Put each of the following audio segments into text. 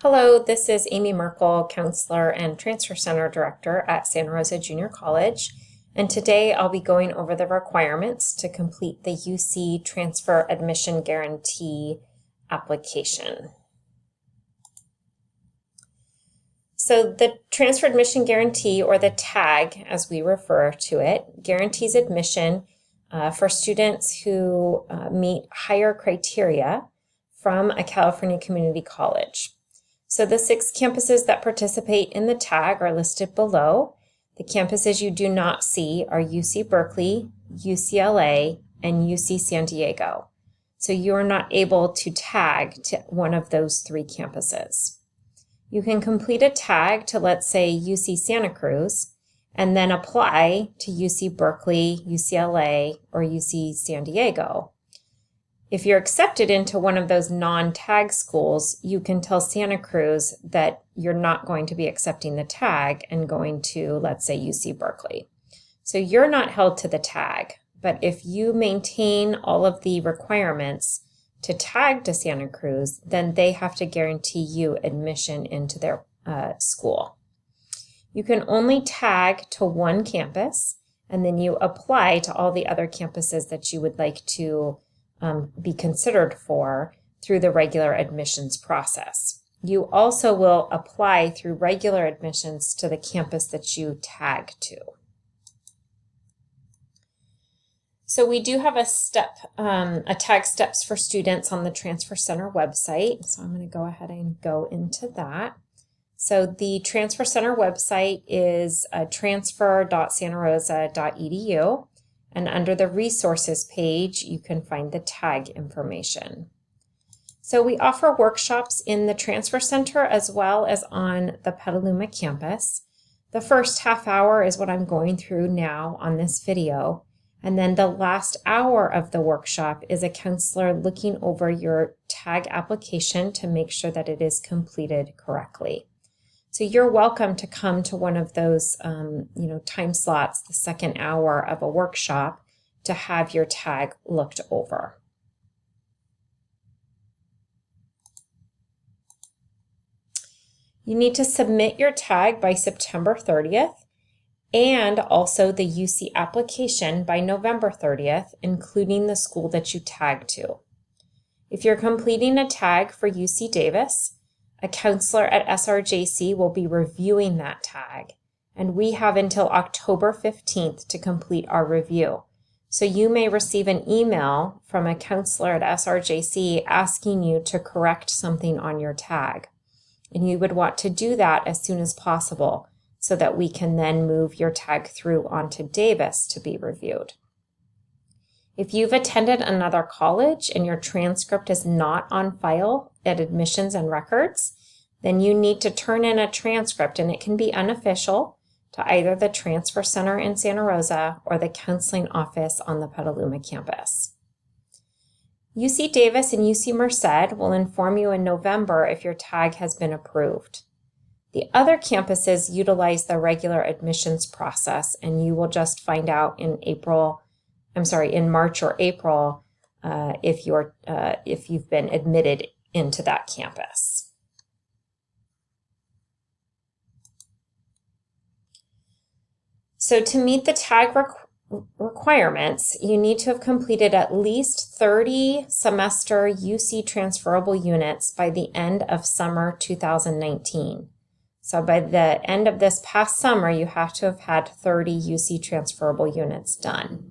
Hello, this is Amy Merkel, Counselor and Transfer Center Director at Santa Rosa Junior College, and today I'll be going over the requirements to complete the UC Transfer Admission Guarantee application. So the Transfer Admission Guarantee, or the TAG as we refer to it, guarantees admission for students who meet higher criteria from a California community college. So the 6 campuses that participate in the TAG are listed below. The campuses you do not see are UC Berkeley, UCLA, and UC San Diego. So you are not able to tag to one of those 3 campuses. You can complete a tag to, let's say, UC Santa Cruz, and then apply to UC Berkeley, UCLA, or UC San Diego. If you're accepted into one of those non-tag schools, you can tell Santa Cruz that you're not going to be accepting the tag and going to, let's say, UC Berkeley. So you're not held to the tag, but if you maintain all of the requirements to tag to Santa Cruz, then they have to guarantee you admission into their school. You can only tag to one campus, and then you apply to all the other campuses that you would like to be considered for through the regular admissions process. You also will apply through regular admissions to the campus that you tag to. So we do have a tag steps for students on the Transfer Center website. So I'm going to go ahead and go into that. So the Transfer Center website is transfer.santarosa.edu. And under the resources page, you can find the tag information. So we offer workshops in the Transfer Center as well as on the Petaluma campus. The first half hour is what I'm going through now on this video. And then the last hour of the workshop is a counselor looking over your tag application to make sure that it is completed correctly. So you're welcome to come to one of those time slots, the second hour of a workshop, to have your tag looked over. You need to submit your tag by September 30th and also the UC application by November 30th, including the school that you tag to. If you're completing a tag for UC Davis, a counselor at SRJC will be reviewing that tag, and we have until October 15th to complete our review. So you may receive an email from a counselor at SRJC asking you to correct something on your tag. And you would want to do that as soon as possible so that we can then move your tag through onto Davis to be reviewed. If you've attended another college and your transcript is not on file at Admissions and Records, then you need to turn in a transcript, and it can be unofficial, to either the Transfer Center in Santa Rosa or the counseling office on the Petaluma campus. UC Davis and UC Merced will inform you in November if your tag has been approved. The other campuses utilize the regular admissions process, and you will just find out in March or April if you've been admitted into that campus. So to meet the tag requirements, you need to have completed at least 30 semester UC transferable units by the end of summer 2019. So by the end of this past summer, you have to have had 30 UC transferable units done.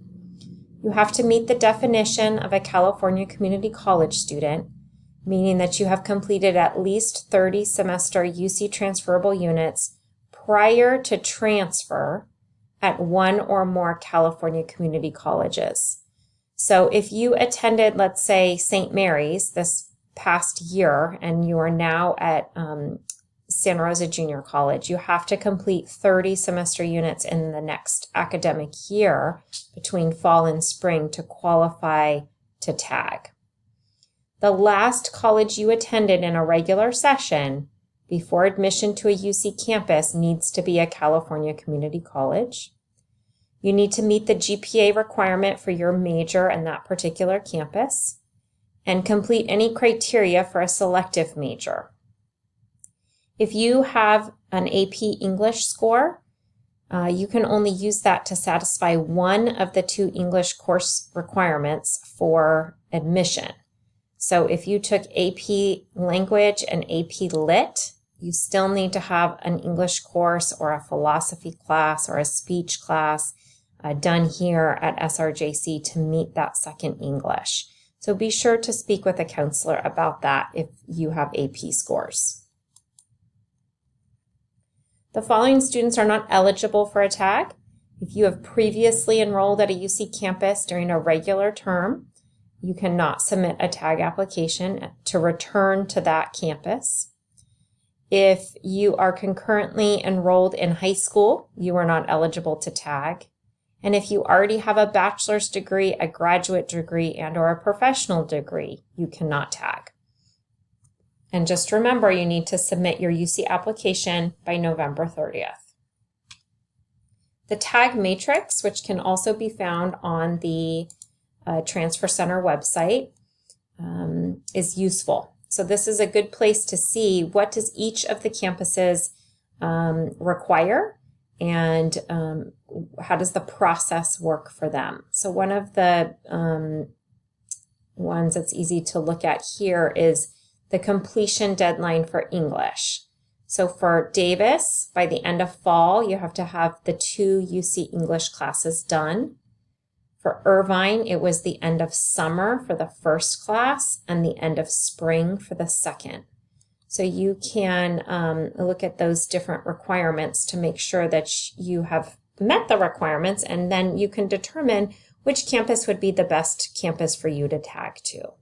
You have to meet the definition of a California community college student, meaning that you have completed at least 30 semester UC transferable units prior to transfer at one or more California community colleges. So if you attended, let's say, St. Mary's this past year and you are now at Santa Rosa Junior College, you have to complete 30 semester units in the next academic year between fall and spring to qualify to tag. The last college you attended in a regular session before admission to a UC campus needs to be a California community college. You need to meet the GPA requirement for your major and that particular campus, and complete any criteria for a selective major. If you have an AP English score, you can only use that to satisfy one of the two English course requirements for admission. So if you took AP Language and AP Lit, you still need to have an English course or a philosophy class or a speech class done here at SRJC to meet that second English. So be sure to speak with a counselor about that if you have AP scores. The following students are not eligible for a tag. If you have previously enrolled at a UC campus during a regular term, you cannot submit a tag application to return to that campus. If you are concurrently enrolled in high school, you are not eligible to tag. And if you already have a bachelor's degree, a graduate degree, and/or a professional degree, you cannot tag. And just remember, you need to submit your UC application by November 30th. The tag matrix, which can also be found on the Transfer Center website, is useful. So this is a good place to see what does each of the campuses require and how does the process work for them. So one of the ones that's easy to look at here is the completion deadline for English. So for Davis, by the end of fall, you have to have the 2 UC English classes done. For Irvine, it was the end of summer for the first class and the end of spring for the second. So you can look at those different requirements to make sure that you have met the requirements, and then you can determine which campus would be the best campus for you to tag to.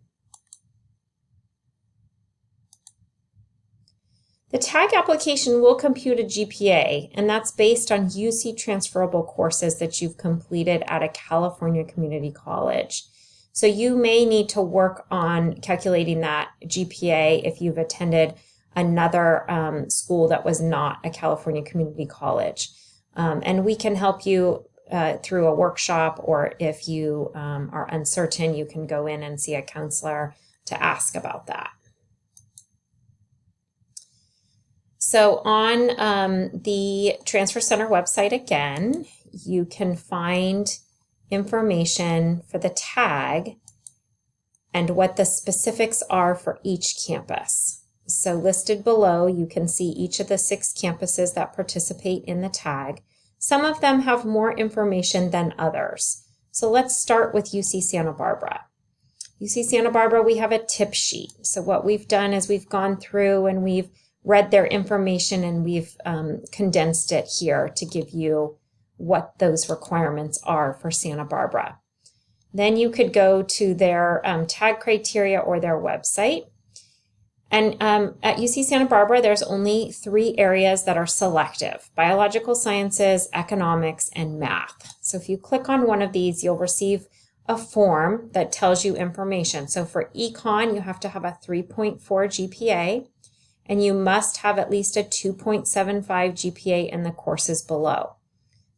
The tag application will compute a GPA, and that's based on UC transferable courses that you've completed at a California community college. So you may need to work on calculating that GPA if you've attended another school that was not a California community college. And we can help you through a workshop, or if you are uncertain, you can go in and see a counselor to ask about that. So on the Transfer Center website again, you can find information for the tag and what the specifics are for each campus. So listed below, you can see each of the 6 campuses that participate in the tag. Some of them have more information than others. So let's start with UC Santa Barbara. UC Santa Barbara, we have a tip sheet. So what we've done is we've gone through and we've read their information and we've condensed it here to give you what those requirements are for Santa Barbara. Then you could go to their tag criteria or their website. And at UC Santa Barbara, there's only 3 areas that are selective: biological sciences, economics, and math. So if you click on one of these, you'll receive a form that tells you information. So for econ, you have to have a 3.4 GPA, and you must have at least a 2.75 GPA in the courses below.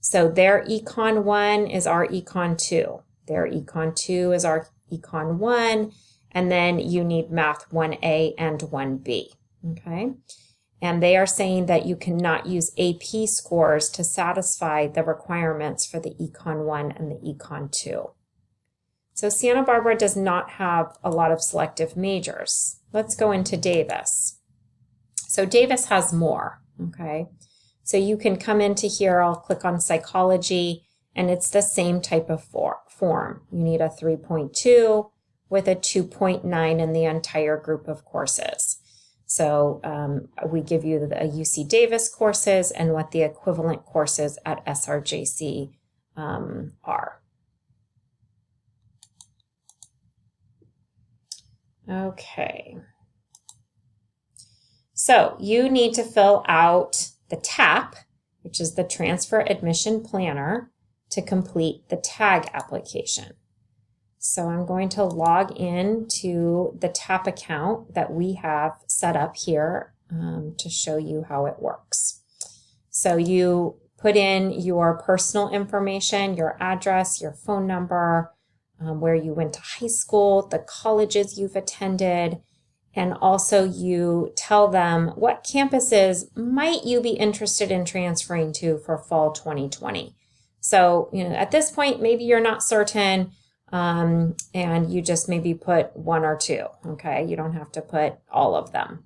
So their Econ 1 is our Econ 2. Their Econ 2 is our Econ 1. And then you need Math 1A and 1B. Okay? And they are saying that you cannot use AP scores to satisfy the requirements for the Econ 1 and the Econ 2. So Santa Barbara does not have a lot of selective majors. Let's go into Davis. So Davis has more, okay? So you can come into here, I'll click on psychology, and it's the same type of form. You need a 3.2 with a 2.9 in the entire group of courses. So we give you the UC Davis courses and what the equivalent courses at SRJC are. Okay. So you need to fill out the TAP, which is the Transfer Admission Planner, to complete the tag application. So I'm going to log in to the TAP account that we have set up here to show you how it works. So you put in your personal information, your address, your phone number, where you went to high school, the colleges you've attended, And also you tell them what campuses might you be interested in transferring to for fall 2020. So, at this point, maybe you're not certain, and you just maybe put one or two, okay? You don't have to put all of them.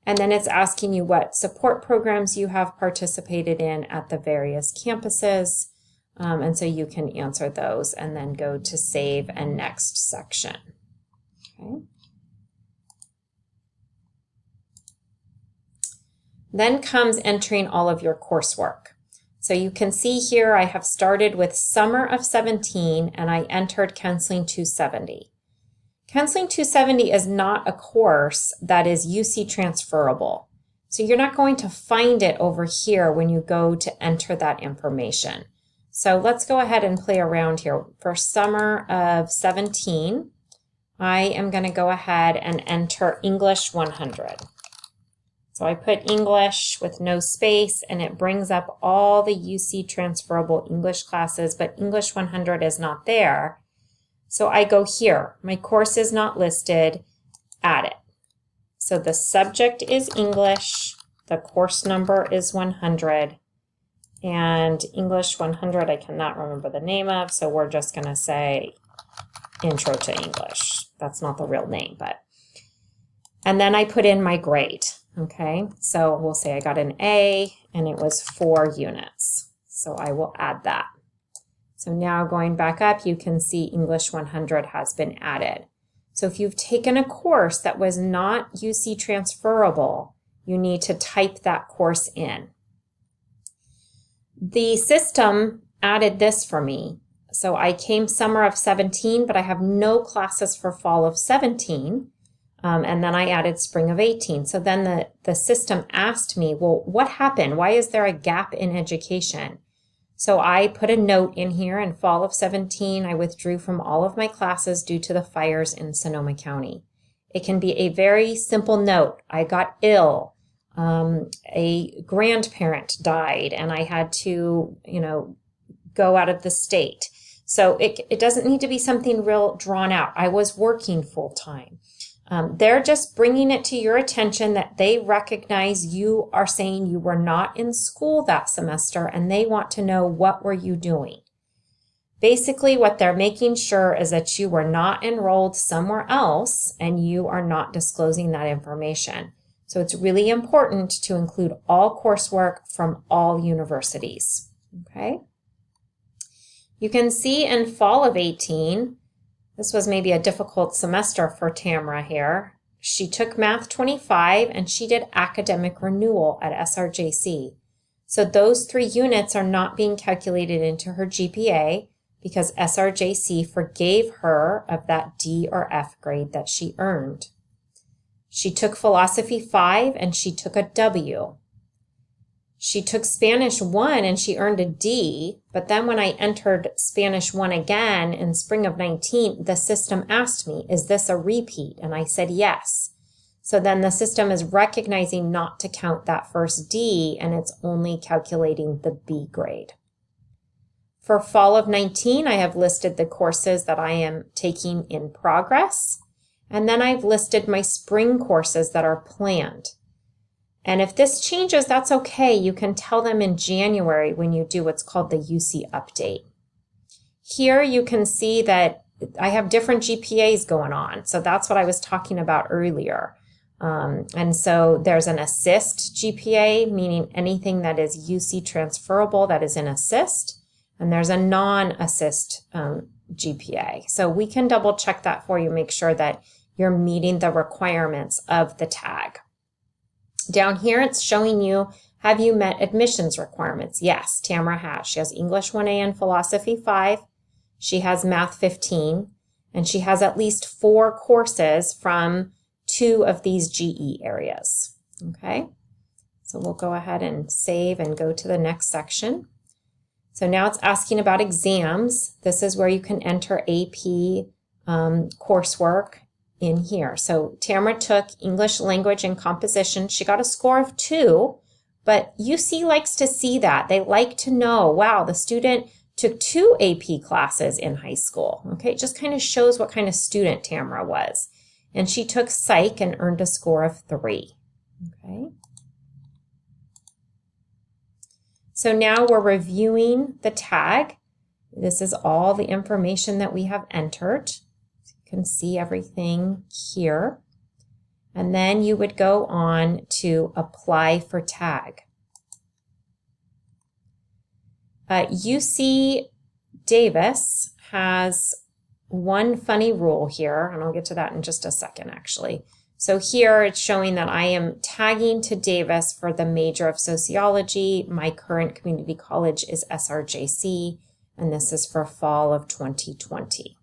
And then it's asking you what support programs you have participated in at the various campuses. And so you can answer those and then go to Save and Next section. Okay. Then comes entering all of your coursework. So you can see here I have started with summer of 17 and I entered Counseling 270. Counseling 270 is not a course that is UC transferable. So you're not going to find it over here when you go to enter that information. So let's go ahead and play around here. For summer of 17, I am going to go ahead and enter English 100. So I put English with no space and it brings up all the UC transferable English classes, but English 100 is not there. So I go here, my course is not listed, add it. So the subject is English, the course number is 100, and English 100 I cannot remember the name of, so we're just going to say Intro to English. That's not the real name, but. And then I put in my grade, okay? So we'll say I got an A and it was 4 units. So I will add that. So now going back up, you can see English 100 has been added. So if you've taken a course that was not UC transferable, you need to type that course in. The system added this for me. So I came summer of 17, but I have no classes for fall of 17. And then I added spring of 18. So then the system asked me, well, what happened? Why is there a gap in education? So I put a note in here in fall of 17, I withdrew from all of my classes due to the fires in Sonoma County. It can be a very simple note. I got ill. A grandparent died and I had to, go out of the state. So it doesn't need to be something real drawn out. I was working full time. They're just bringing it to your attention that they recognize you are saying you were not in school that semester and they want to know what were you doing. Basically, what they're making sure is that you were not enrolled somewhere else and you are not disclosing that information. So it's really important to include all coursework from all universities. Okay. You can see in fall of 18, this was maybe a difficult semester for Tamara here. She took Math 25 and she did academic renewal at SRJC. So those 3 units are not being calculated into her GPA because SRJC forgave her of that D or F grade that she earned. She took Philosophy 5 and she took a W. She took Spanish 1 and she earned a D, but then when I entered Spanish 1 again in spring of 19, the system asked me, is this a repeat? And I said yes. So then the system is recognizing not to count that first D and it's only calculating the B grade. For fall of 19, I have listed the courses that I am taking in progress, and then I've listed my spring courses that are planned. And if this changes, that's okay. You can tell them in January when you do what's called the UC update. Here you can see that I have different GPAs going on. So that's what I was talking about earlier. And so there's an assist GPA, meaning anything that is UC transferable that is in assist. And there's a non-assist GPA. So we can double check that for you, make sure that you're meeting the requirements of the tag. Down here, it's showing you, have you met admissions requirements? Yes, Tamara has. She has English 1A and Philosophy 5. She has Math 15, and she has at least 4 courses from 2 of these GE areas. Okay, so we'll go ahead and save and go to the next section. So now it's asking about exams. This is where you can enter AP coursework in here. So Tamara took English language and composition. She got a score of 2, but UC likes to see that. They like to know, wow, the student took 2 AP classes in high school. Okay, it just kind of shows what kind of student Tamara was. and she took psych and earned a score of 3. Okay. So now we're reviewing the tag. This is all the information that we have entered. So you can see everything here. And then you would go on to apply for tag. UC Davis has one funny rule here, and I'll get to that in just a second actually. So here it's showing that I am tagging to Davis for the major of sociology. My current community college is SRJC, and this is for fall of 2020.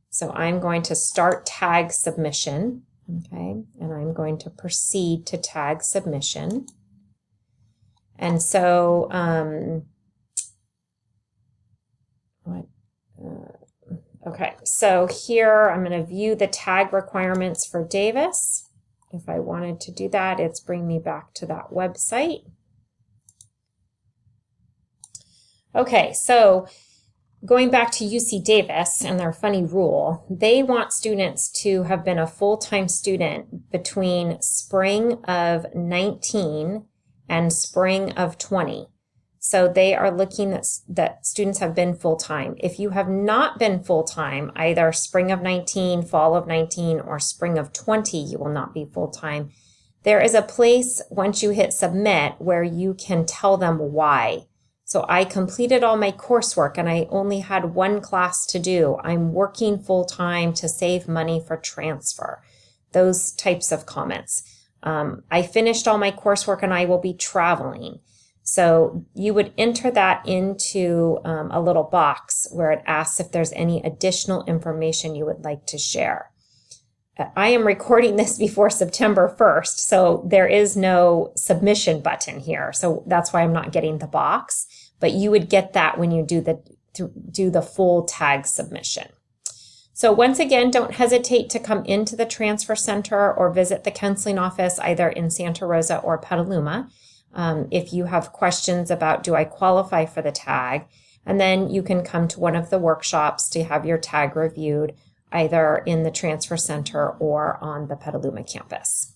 So I'm going to start tag submission, okay, and I'm going to proceed to tag submission. And so, okay, so here I'm going to view the tag requirements for Davis. If I wanted to do that, it's bring me back to that website. Okay, so going back to UC Davis and their funny rule, they want students to have been a full-time student between spring of 19 and spring of 20. So they are looking that students have been full-time. If you have not been full-time, either spring of 19, fall of 19, or spring of 20, you will not be full-time. There is a place once you hit submit where you can tell them why. So I completed all my coursework and I only had one class to do. I'm working full-time to save money for transfer. Those types of comments. I finished all my coursework and I will be traveling. So you would enter that into a little box where it asks if there's any additional information you would like to share. I am recording this before September 1st, so there is no submission button here. So that's why I'm not getting the box, but you would get that when you do the full tag submission. So once again, don't hesitate to come into the Transfer Center or visit the counseling office either in Santa Rosa or Petaluma. If you have questions about, do I qualify for the tag? And then you can come to one of the workshops to have your tag reviewed either in the Transfer Center or on the Petaluma campus.